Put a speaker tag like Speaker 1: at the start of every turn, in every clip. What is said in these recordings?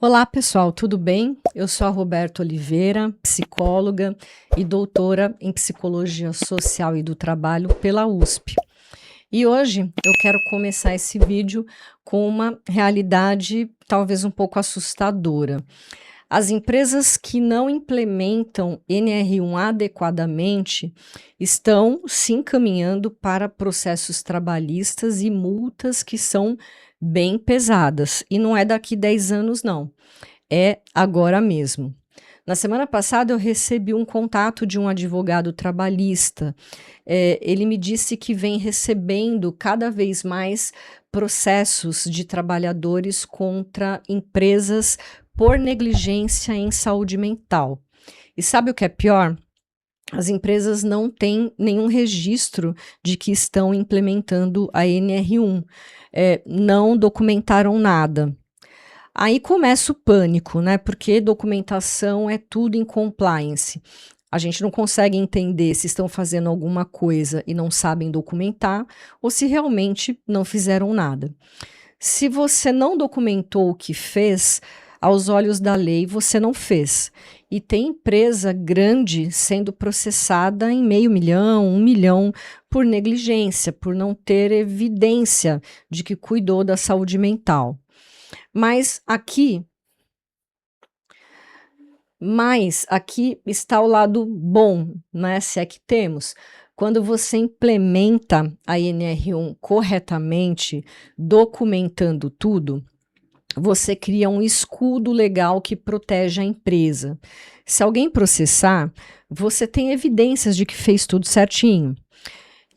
Speaker 1: Olá, pessoal, tudo bem? Eu sou a Roberta Oliveira, psicóloga e doutora em Psicologia Social e do Trabalho pela USP. E hoje eu quero começar esse vídeo com uma realidade talvez um pouco assustadora. As empresas que não implementam NR1 adequadamente estão se encaminhando para processos trabalhistas e multas que são bem pesadas. E não é daqui 10 anos, não. É agora mesmo. Na semana passada, eu recebi um contato de um advogado trabalhista. Ele me disse que vem recebendo cada vez mais processos de trabalhadores contra empresas por negligência em saúde mental. E sabe o que é pior? As empresas não têm nenhum registro de que estão implementando a NR1, não documentaram nada. Aí começa o pânico, né? Porque documentação é tudo em compliance. A gente não consegue entender se estão fazendo alguma coisa e não sabem documentar ou se realmente não fizeram nada. Se você não documentou o que fez, aos olhos da lei, você não fez. E tem empresa grande sendo processada em 500.000, 1 milhão, por negligência, por não ter evidência de que cuidou da saúde mental. Mas aqui está o lado bom, né, se é que temos. Quando você implementa a NR1 corretamente, documentando tudo, você cria um escudo legal que protege a empresa. Se alguém processar, você tem evidências de que fez tudo certinho.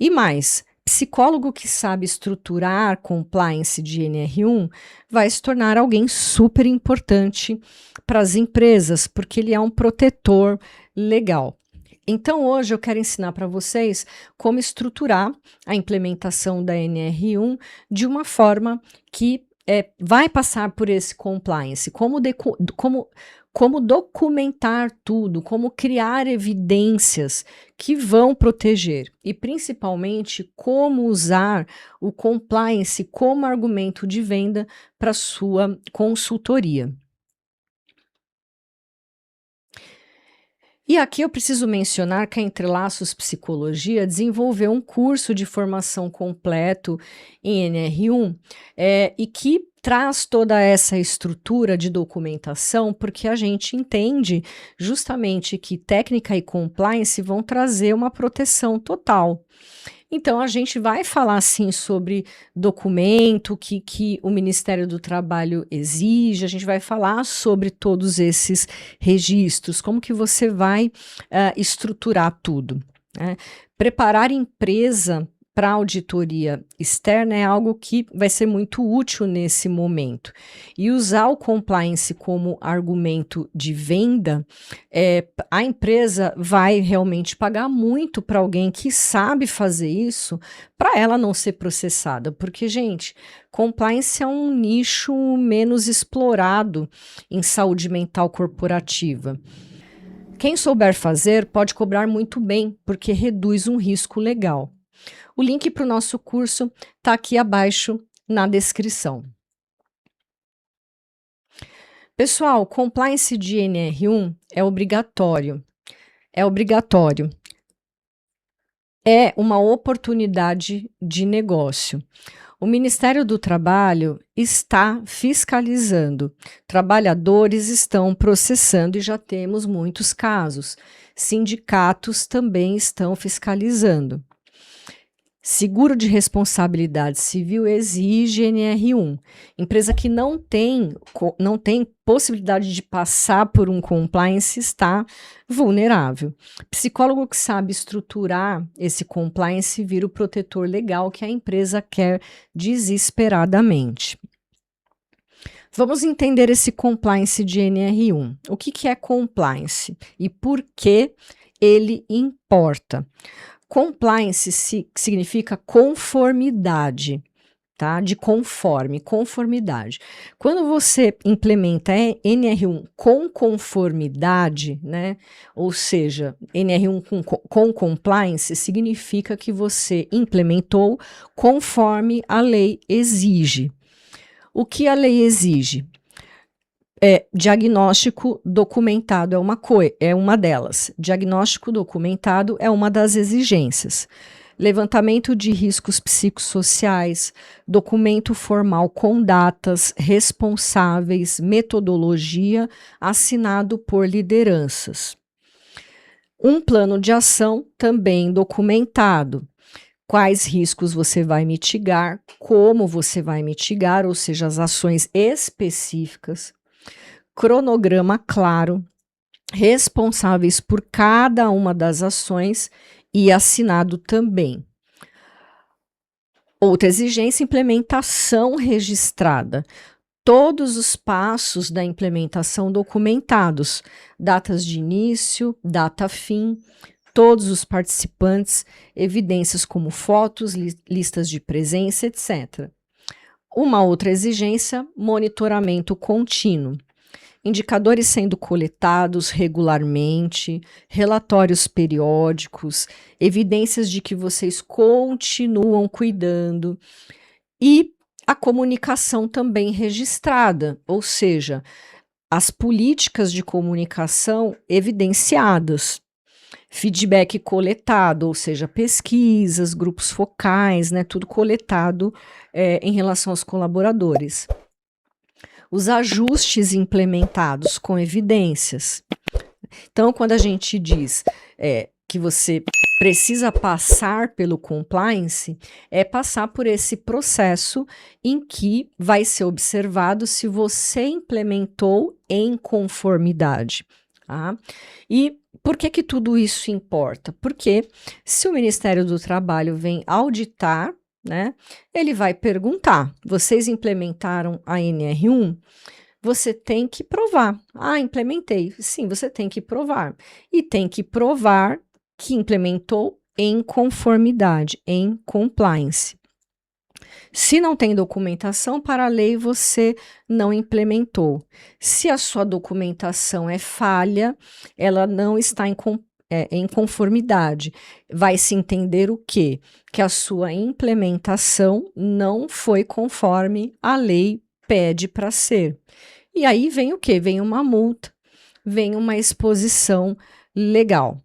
Speaker 1: E mais, psicólogo que sabe estruturar compliance de NR1 vai se tornar alguém super importante para as empresas, porque ele é um protetor legal. Então, hoje eu quero ensinar para vocês como estruturar a implementação da NR1 de uma forma que vai passar por esse compliance, como documentar tudo, como criar evidências que vão proteger e, principalmente, como usar o compliance como argumento de venda para sua consultoria. E aqui eu preciso mencionar que a Entrelaços Psicologia desenvolveu um curso de formação completo em NR1 e que traz toda essa estrutura de documentação, porque a gente entende justamente que técnica e compliance vão trazer uma proteção total. Então, a gente vai falar, sim, sobre documento que o Ministério do Trabalho exige, a gente vai falar sobre todos esses registros, como que você vai estruturar tudo, né? Preparar empresa para auditoria externa é algo que vai ser muito útil nesse momento. E usar o compliance como argumento de venda, a empresa vai realmente pagar muito para alguém que sabe fazer isso, para ela não ser processada. Porque, gente, compliance é um nicho menos explorado em saúde mental corporativa. Quem souber fazer pode cobrar muito bem, porque reduz um risco legal. O link para o nosso curso está aqui abaixo na descrição. Pessoal, compliance de NR1 é obrigatório. É obrigatório. É uma oportunidade de negócio. O Ministério do Trabalho está fiscalizando. Trabalhadores estão processando e já temos muitos casos. Sindicatos também estão fiscalizando. Seguro de responsabilidade civil exige NR1. Empresa que não tem possibilidade de passar por um compliance está vulnerável. Psicólogo que sabe estruturar esse compliance vira o protetor legal que a empresa quer desesperadamente. Vamos entender esse compliance de NR1. O que é compliance e por que ele importa? Compliance significa conformidade, tá? De conformidade. Quando você implementa NR1 com conformidade, né? Ou seja, NR1 com compliance significa que você implementou conforme a lei exige. O que a lei exige? Diagnóstico documentado é uma delas. Diagnóstico documentado é uma das exigências. Levantamento de riscos psicossociais, documento formal com datas, responsáveis, metodologia, assinado por lideranças. Um plano de ação também documentado. Quais riscos você vai mitigar, como você vai mitigar, ou seja, as ações específicas. Cronograma claro, responsáveis por cada uma das ações e assinado também. Outra exigência, implementação registrada. Todos os passos da implementação documentados, datas de início, data fim, todos os participantes, evidências como fotos, listas de presença, etc. Uma outra exigência, monitoramento contínuo. Indicadores sendo coletados regularmente, relatórios periódicos, evidências de que vocês continuam cuidando e a comunicação também registrada, ou seja, as políticas de comunicação evidenciadas, feedback coletado, ou seja, pesquisas, grupos focais, né, tudo coletado em relação aos colaboradores. Os ajustes implementados com evidências. Então, quando a gente diz que você precisa passar pelo compliance, é passar por esse processo em que vai ser observado se você implementou em conformidade. Tá? E por que tudo isso importa? Porque se o Ministério do Trabalho vem auditar, né, ele vai perguntar: vocês implementaram a NR1? Você tem que provar. Ah, implementei. Sim, você tem que provar. E tem que provar que implementou em conformidade, em compliance. Se não tem documentação, para a lei você não implementou. Se a sua documentação é falha, ela não está em conformidade. Vai se entender o quê? Que a sua implementação não foi conforme a lei pede para ser. E aí vem o quê? Vem uma multa, vem uma exposição legal.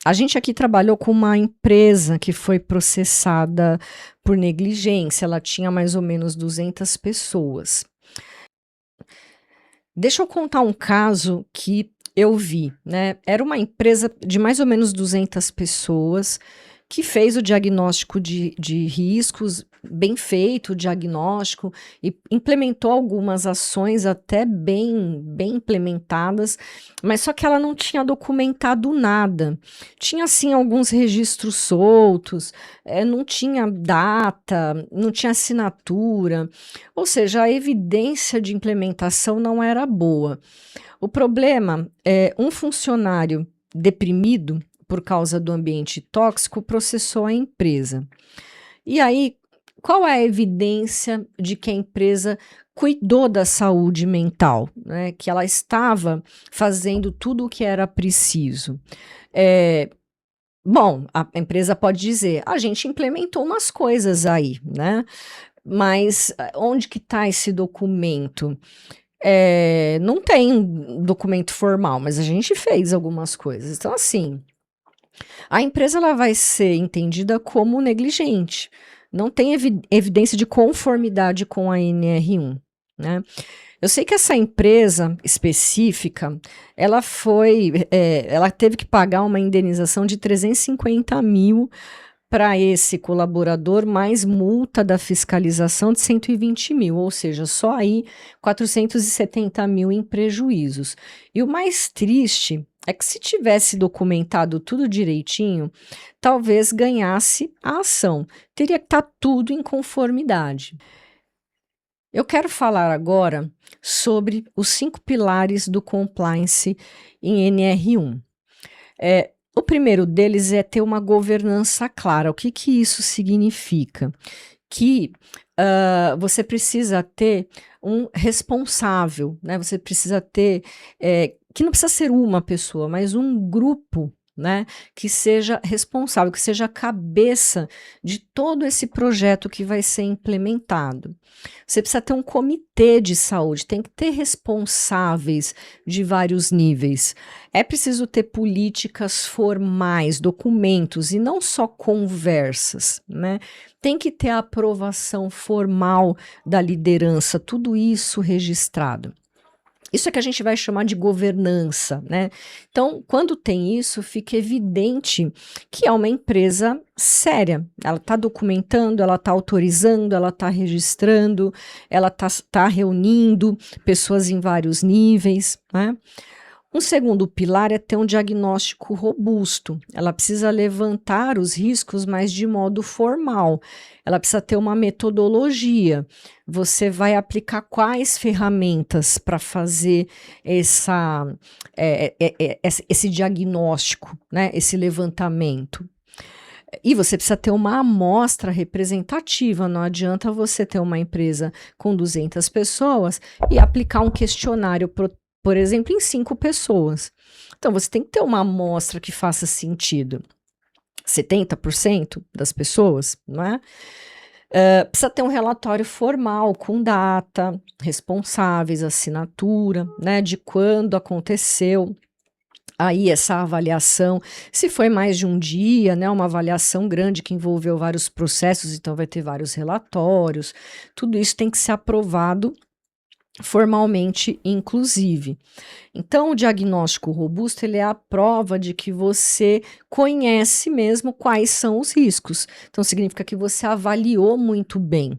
Speaker 1: A gente aqui trabalhou com uma empresa que foi processada por negligência, ela tinha mais ou menos 200 pessoas. Deixa eu contar um caso que eu vi, né? Era uma empresa de mais ou menos 200 pessoas que fez o diagnóstico de riscos, bem feito o diagnóstico, e implementou algumas ações até bem implementadas, mas só que ela não tinha documentado nada. Tinha, assim, alguns registros soltos, não tinha data, não tinha assinatura, ou seja, a evidência de implementação não era boa. O problema é um funcionário deprimido por causa do ambiente tóxico processou a empresa. E aí, qual é a evidência de que a empresa cuidou da saúde mental, né? Que ela estava fazendo tudo o que era preciso? Bom, a empresa pode dizer: a gente implementou umas coisas aí, né? Mas onde que está esse documento? Não tem documento formal, mas a gente fez algumas coisas. Então, assim, a empresa ela vai ser entendida como negligente. Não tem evidência de conformidade com a NR1, né? Eu sei que essa empresa específica, ela teve que pagar uma indenização de 350 mil para esse colaborador, mais multa da fiscalização de 120 mil, ou seja, só aí 470 mil em prejuízos. E o mais triste é que se tivesse documentado tudo direitinho, talvez ganhasse a ação. Teria que estar tudo em conformidade. Eu quero falar agora sobre os 5 pilares do compliance em NR1. O primeiro deles é ter uma governança clara. O que isso significa? Que você precisa ter um responsável, né? Você precisa ter, que não precisa ser uma pessoa, mas um grupo né, que seja responsável, que seja a cabeça de todo esse projeto que vai ser implementado. Você precisa ter um comitê de saúde, tem que ter responsáveis de vários níveis. É preciso ter políticas formais, documentos e não só conversas, né? Tem que ter a aprovação formal da liderança, tudo isso registrado. Isso é que a gente vai chamar de governança, né? Então, quando tem isso, fica evidente que é uma empresa séria. Ela está documentando, ela está autorizando, ela está registrando, ela está reunindo pessoas em vários níveis, né? Um segundo pilar é ter um diagnóstico robusto. Ela precisa levantar os riscos, mas de modo formal. Ela precisa ter uma metodologia. Você vai aplicar quais ferramentas para fazer esse diagnóstico, né? Esse levantamento. E você precisa ter uma amostra representativa. Não adianta você ter uma empresa com 200 pessoas e aplicar um questionário, por exemplo, em 5 pessoas. Então, você tem que ter uma amostra que faça sentido. 70% das pessoas, não é? Precisa ter um relatório formal com data, responsáveis, assinatura, né, de quando aconteceu aí essa avaliação, se foi mais de um dia, né, uma avaliação grande que envolveu vários processos, então vai ter vários relatórios, tudo isso tem que ser aprovado formalmente, inclusive. Então, o diagnóstico robusto, ele é a prova de que você conhece mesmo quais são os riscos. Então, significa que você avaliou muito bem.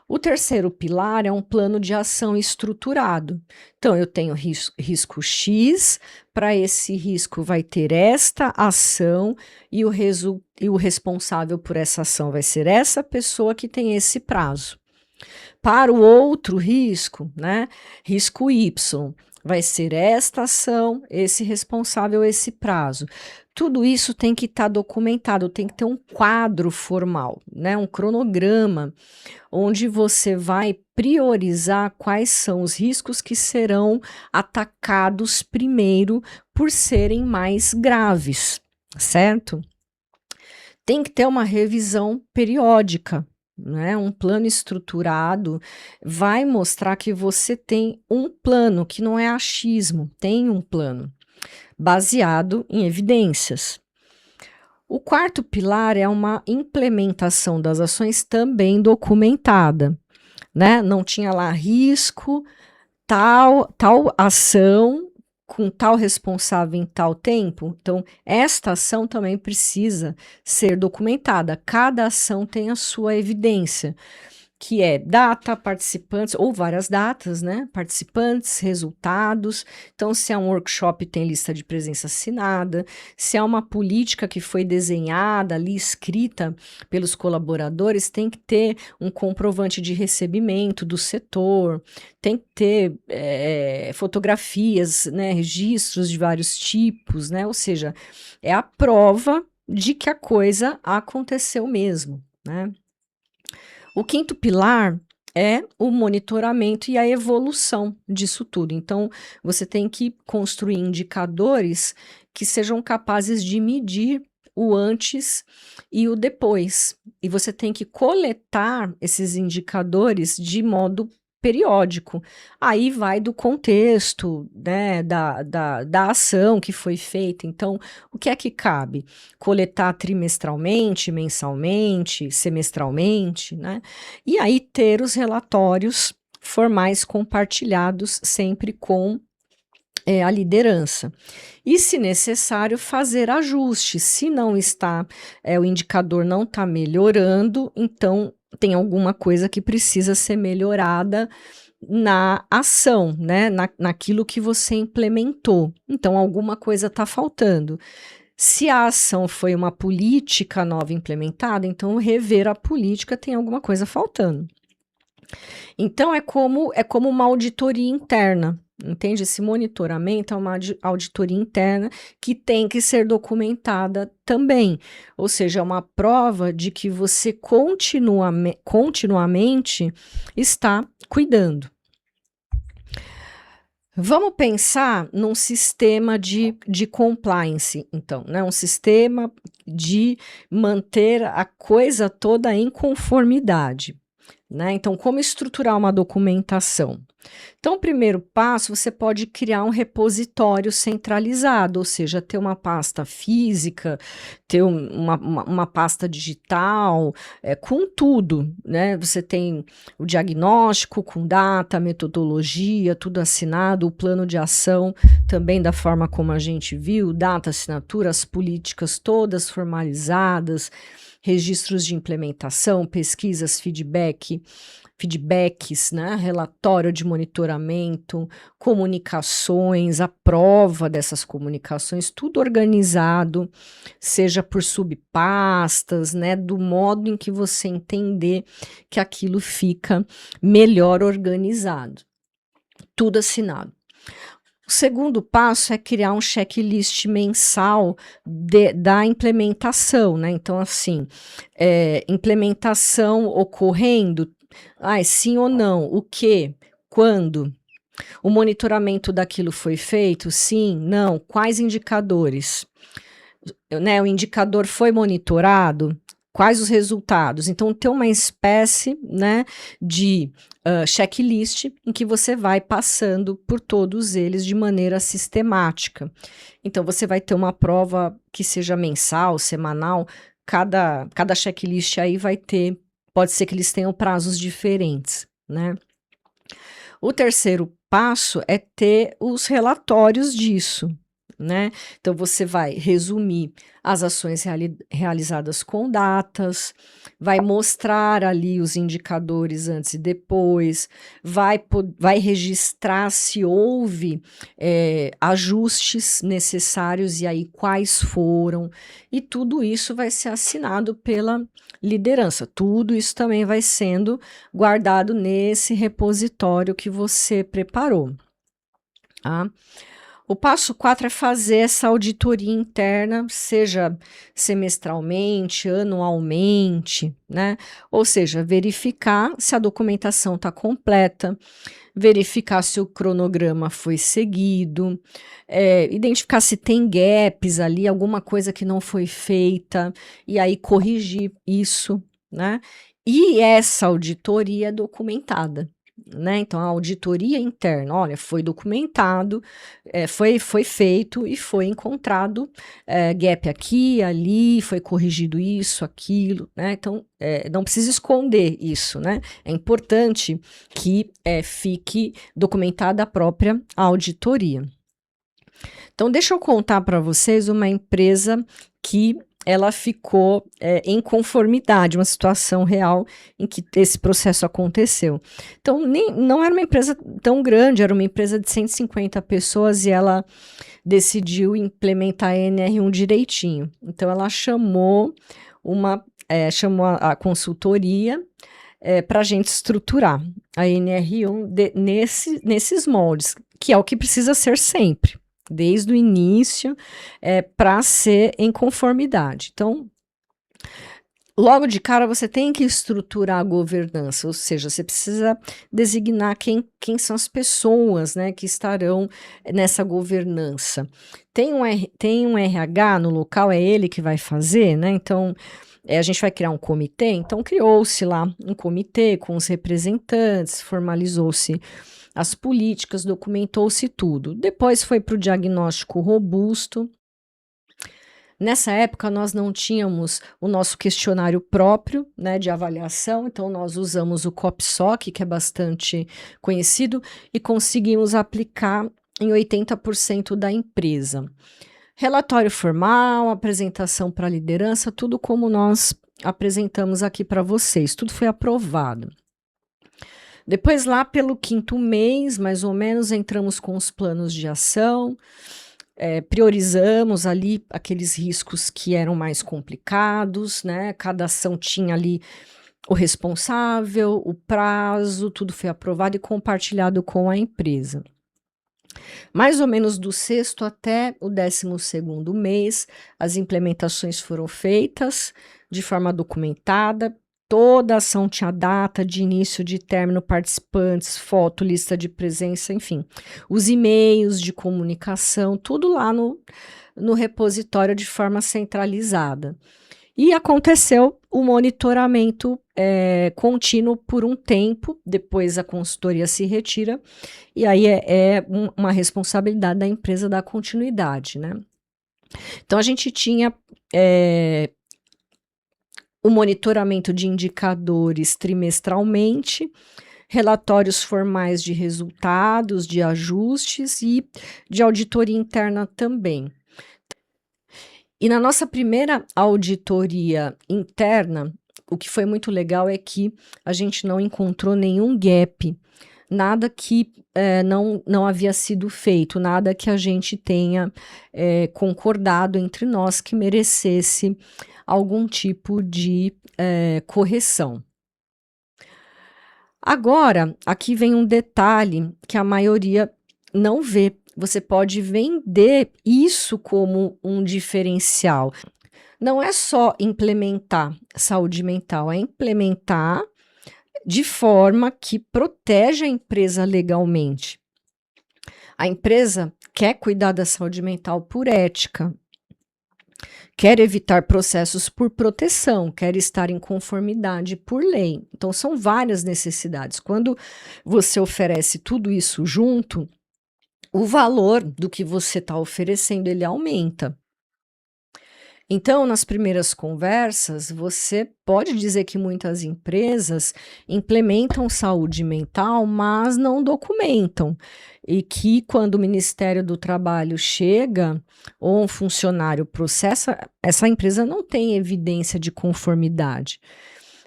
Speaker 1: O terceiro pilar é um plano de ação estruturado. Então, eu tenho risco X, para esse risco vai ter esta ação e o responsável por essa ação vai ser essa pessoa que tem esse prazo. Para o outro risco, né, risco Y, vai ser esta ação, esse responsável, esse prazo. Tudo isso tem que estar documentado, tem que ter um quadro formal, né, um cronograma, onde você vai priorizar quais são os riscos que serão atacados primeiro por serem mais graves, certo? Tem que ter uma revisão periódica, né? Um plano estruturado vai mostrar que você tem um plano, que não é achismo, tem um plano baseado em evidências. O quarto pilar é uma implementação das ações também documentada, né? Não tinha lá risco, tal ação com tal responsável em tal tempo. Então, esta ação também precisa ser documentada. Cada ação tem a sua evidência, que é data, participantes, ou várias datas, né? Participantes, resultados. Então, se é um workshop, tem lista de presença assinada. Se é uma política que foi desenhada ali, escrita pelos colaboradores, tem que ter um comprovante de recebimento do setor, tem que ter fotografias, né? Registros de vários tipos, né? Ou seja, é a prova de que a coisa aconteceu mesmo, né? O quinto pilar é o monitoramento e a evolução disso tudo. Então, você tem que construir indicadores que sejam capazes de medir o antes e o depois. E você tem que coletar esses indicadores de modo periódico. Aí vai do contexto, né, da ação que foi feita. Então, o que é que cabe? Coletar trimestralmente, mensalmente, semestralmente, né? E aí ter os relatórios formais compartilhados sempre com a liderança. E, se necessário, fazer ajustes. Se não está, o indicador não está melhorando, então tem alguma coisa que precisa ser melhorada na ação, né? Naquilo que você implementou. Então, alguma coisa está faltando. Se a ação foi uma política nova implementada, então rever a política tem alguma coisa faltando. Então, é como uma auditoria interna, entende? Esse monitoramento é uma auditoria interna que tem que ser documentada também, ou seja, é uma prova de que você continuamente está cuidando. Vamos pensar num sistema de compliance, então, né? Um sistema de manter a coisa toda em conformidade, né? Então, como estruturar uma documentação? Então, o primeiro passo, você pode criar um repositório centralizado, ou seja, ter uma pasta física, ter uma pasta digital, com tudo, né? Você tem o diagnóstico com data, metodologia, tudo assinado, o plano de ação também da forma como a gente viu, data, assinatura, as políticas todas formalizadas, registros de implementação, pesquisas, feedbacks, né, relatório de monitoramento, comunicações, a prova dessas comunicações, tudo organizado, seja por subpastas, né, do modo em que você entender que aquilo fica melhor organizado, tudo assinado. O segundo passo é criar um checklist mensal da implementação, né? Então, assim, implementação ocorrendo, sim ou não, o que, quando, o monitoramento daquilo foi feito, sim, não, quais indicadores, né? O indicador foi monitorado, quais os resultados? Então, ter uma espécie, né, de checklist em que você vai passando por todos eles de maneira sistemática. Então, você vai ter uma prova que seja mensal, semanal, cada checklist aí vai ter, pode ser que eles tenham prazos diferentes, né? O terceiro passo é ter os relatórios disso, né? Então, você vai resumir as ações realizadas com datas, vai mostrar ali os indicadores antes e depois, vai registrar se houve ajustes necessários e aí quais foram, e tudo isso vai ser assinado pela liderança. Tudo isso também vai sendo guardado nesse repositório que você preparou. Tá? O passo 4 é fazer essa auditoria interna, seja semestralmente, anualmente, né? Ou seja, verificar se a documentação está completa, verificar se o cronograma foi seguido, identificar se tem gaps ali, alguma coisa que não foi feita, e aí corrigir isso, né? E essa auditoria é documentada. Né? Então, a auditoria interna, olha, foi documentado, foi feito e foi encontrado gap aqui, ali, foi corrigido isso, aquilo, né? Então, não precisa esconder isso, né? É importante que fique documentada a própria auditoria. Então, deixa eu contar para vocês uma empresa que ela ficou em conformidade, uma situação real em que esse processo aconteceu. Então, não era uma empresa tão grande, era uma empresa de 150 pessoas e ela decidiu implementar a NR1 direitinho. Então, ela chamou a consultoria para a gente estruturar a NR1 nesses moldes, que é o que precisa ser sempre, desde o início, para ser em conformidade. Então, logo de cara, você tem que estruturar a governança, ou seja, você precisa designar quem são as pessoas, né, que estarão nessa governança. Tem um RH no local, é ele que vai fazer, né? Então, a gente vai criar um comitê, então criou-se lá um comitê com os representantes, formalizou-se as políticas, documentou-se tudo. Depois foi para o diagnóstico robusto. Nessa época, nós não tínhamos o nosso questionário próprio, né, de avaliação, então nós usamos o COPSOC, que é bastante conhecido, e conseguimos aplicar em 80% da empresa. Relatório formal, apresentação para a liderança, tudo como nós apresentamos aqui para vocês, tudo foi aprovado. Depois, lá pelo 5º mês, mais ou menos, entramos com os planos de ação, priorizamos ali aqueles riscos que eram mais complicados, né? Cada ação tinha ali o responsável, o prazo, tudo foi aprovado e compartilhado com a empresa. Mais ou menos do 6º até o 12º mês, as implementações foram feitas de forma documentada, toda a ação tinha data de início, de término, participantes, foto, lista de presença, enfim. Os e-mails de comunicação, tudo lá no repositório de forma centralizada. E aconteceu o monitoramento contínuo por um tempo, depois a consultoria se retira, e aí uma responsabilidade da empresa dar continuidade, né? Então, a gente tinha o monitoramento de indicadores trimestralmente, relatórios formais de resultados, de ajustes e de auditoria interna também. E na nossa primeira auditoria interna, o que foi muito legal é que a gente não encontrou nenhum gap, nada que não havia sido feito, nada que a gente tenha concordado entre nós que merecesse algum tipo de correção. Agora, aqui vem um detalhe que a maioria não vê. Você pode vender isso como um diferencial. Não é só implementar saúde mental, é implementar de forma que proteja a empresa legalmente. A empresa quer cuidar da saúde mental por ética, quer evitar processos por proteção, quer estar em conformidade por lei. Então, são várias necessidades. Quando você oferece tudo isso junto, o valor do que você está oferecendo, ele aumenta. Então, nas primeiras conversas, você pode dizer que muitas empresas implementam saúde mental, mas não documentam. E que quando o Ministério do Trabalho chega ou um funcionário processa, essa empresa não tem evidência de conformidade.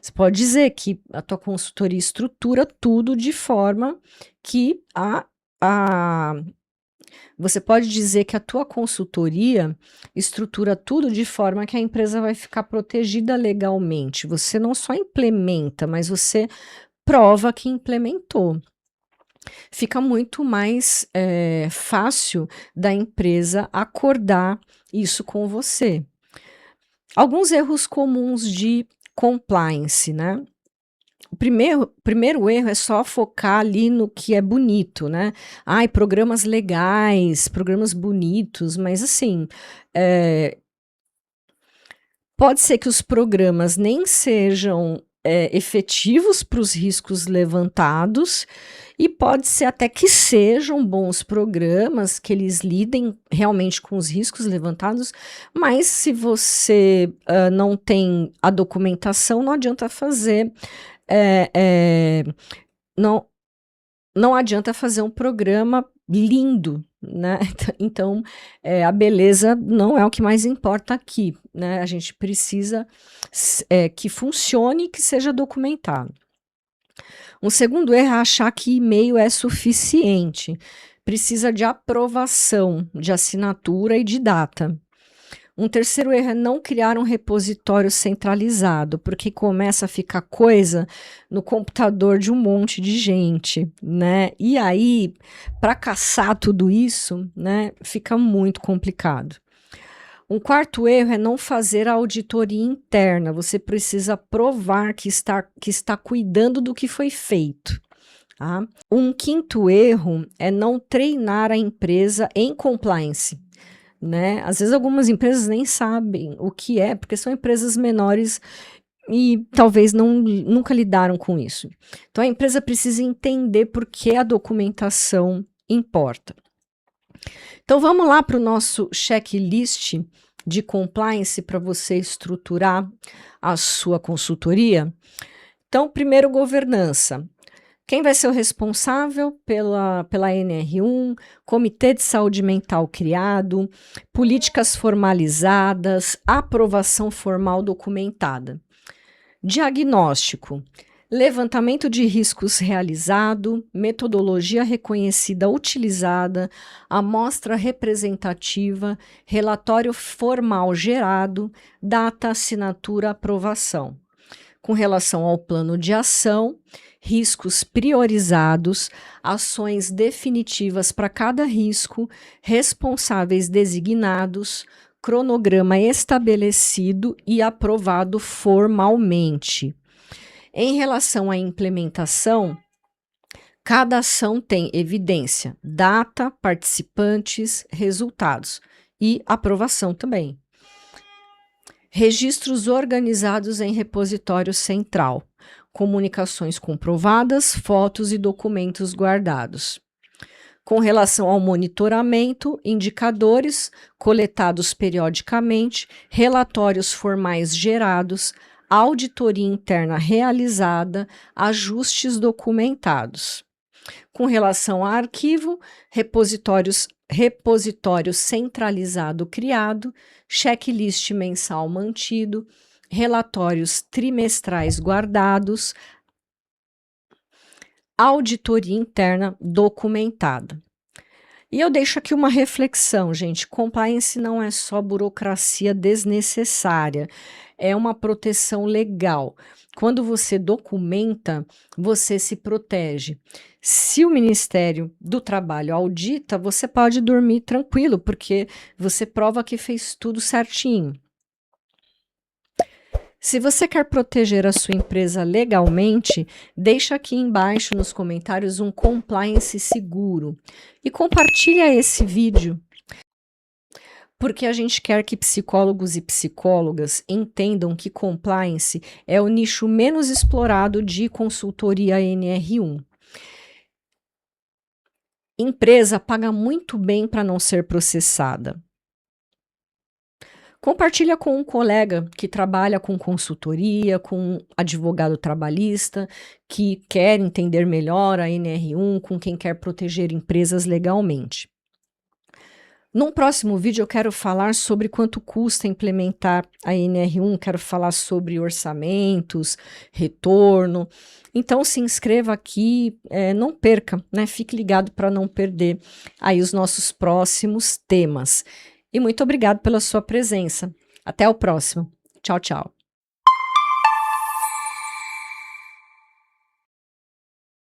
Speaker 1: Você pode dizer que a tua consultoria estrutura tudo de forma que você pode dizer que a tua consultoria estrutura tudo de forma que a empresa vai ficar protegida legalmente. Você não só implementa, mas você prova que implementou. Fica muito mais fácil da empresa acordar isso com você. Alguns erros comuns de compliance, né? O primeiro erro é só focar ali no que é bonito, né? Ai, programas legais, programas bonitos, mas assim, pode ser que os programas nem sejam efetivos para os riscos levantados, e pode ser até que sejam bons programas, que eles lidem realmente com os riscos levantados, mas se você não tem a documentação, não adianta fazer. Não adianta fazer um programa lindo, né? Então, a beleza não é o que mais importa aqui, né? A gente precisa que funcione e que seja documentado. Um segundo erro é achar que e-mail é suficiente. Precisa de aprovação, de assinatura e de data. Um terceiro erro é não criar um repositório centralizado, porque começa a ficar coisa no computador de um monte de gente, né? E aí, para caçar tudo isso, né, fica muito complicado. Um quarto erro é não fazer a auditoria interna. Você precisa provar que está cuidando do que foi feito. Tá? Um quinto erro é não treinar a empresa em compliance. Né? Às vezes algumas empresas nem sabem o que é, porque são empresas menores e talvez nunca lidaram com isso. Então a empresa precisa entender por que a documentação importa. Então vamos lá para o nosso checklist de compliance para você estruturar a sua consultoria. Então, primeiro, governança. Quem vai ser o responsável pela NR1, Comitê de Saúde Mental criado, políticas formalizadas, aprovação formal documentada. Diagnóstico, levantamento de riscos realizado, metodologia reconhecida utilizada, amostra representativa, relatório formal gerado, data, assinatura, aprovação. Com relação ao plano de ação, riscos priorizados, ações definitivas para cada risco, responsáveis designados, cronograma estabelecido e aprovado formalmente. Em relação à implementação, cada ação tem evidência, data, participantes, resultados e aprovação também. Registros organizados em repositório central, comunicações comprovadas, fotos e documentos guardados. Com relação ao monitoramento, indicadores coletados periodicamente, relatórios formais gerados, auditoria interna realizada, ajustes documentados. Com relação a arquivo, repositório centralizado criado, checklist mensal mantido, relatórios trimestrais guardados, auditoria interna documentada. E eu deixo aqui uma reflexão, gente. Compliance não é só burocracia desnecessária, é uma proteção legal. Quando você documenta, você se protege. Se o Ministério do Trabalho audita, você pode dormir tranquilo, porque você prova que fez tudo certinho. Se você quer proteger a sua empresa legalmente, deixa aqui embaixo nos comentários um compliance seguro e compartilha esse vídeo, porque a gente quer que psicólogos e psicólogas entendam que compliance é o nicho menos explorado de consultoria NR1. Empresa paga muito bem para não ser processada. Compartilha com um colega que trabalha com consultoria, com um advogado trabalhista, que quer entender melhor a NR1, com quem quer proteger empresas legalmente. Num próximo vídeo eu quero falar sobre quanto custa implementar a NR1, quero falar sobre orçamentos, retorno. Então se inscreva aqui, não perca, né? Fique ligado para não perder aí os nossos próximos temas. E muito obrigado pela sua presença. Até o próximo. Tchau, tchau.